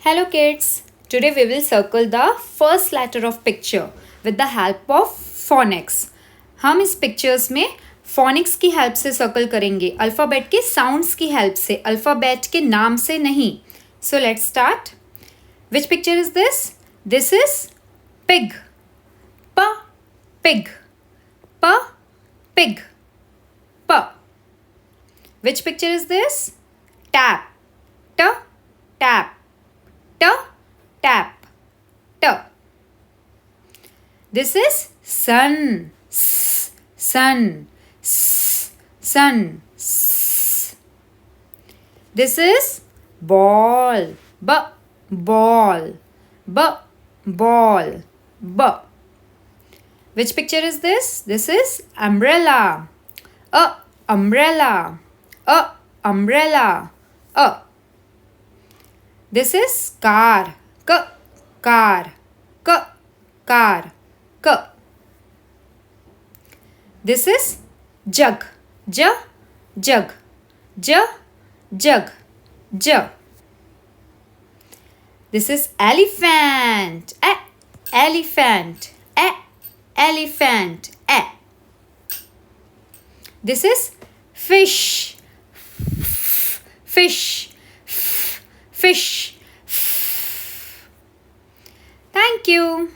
Hello kids, today we will circle the first letter of picture with the help of phonics. हम इस pictures में phonics की help से circle करेंगे, alphabet के साउंड्स की हेल्प से, अल्फ़ाबेट के नाम से नहीं. So let's start. Which picture is this? This is pig. P, pig. P, pig. P. Which picture is this? Tap. T, tap. T, tap. T. This is sun. S, sun. S, sun. S. This is ball. B, ball. B, ball. B. Which picture is this? This is umbrella. A, umbrella. A, umbrella. A. This is car. K, car. K, car. K. This is jug. J, jug. J, jug. J. This is elephant. A, elephant. A, elephant. A. This is fish. Fish. Fish. Thank you.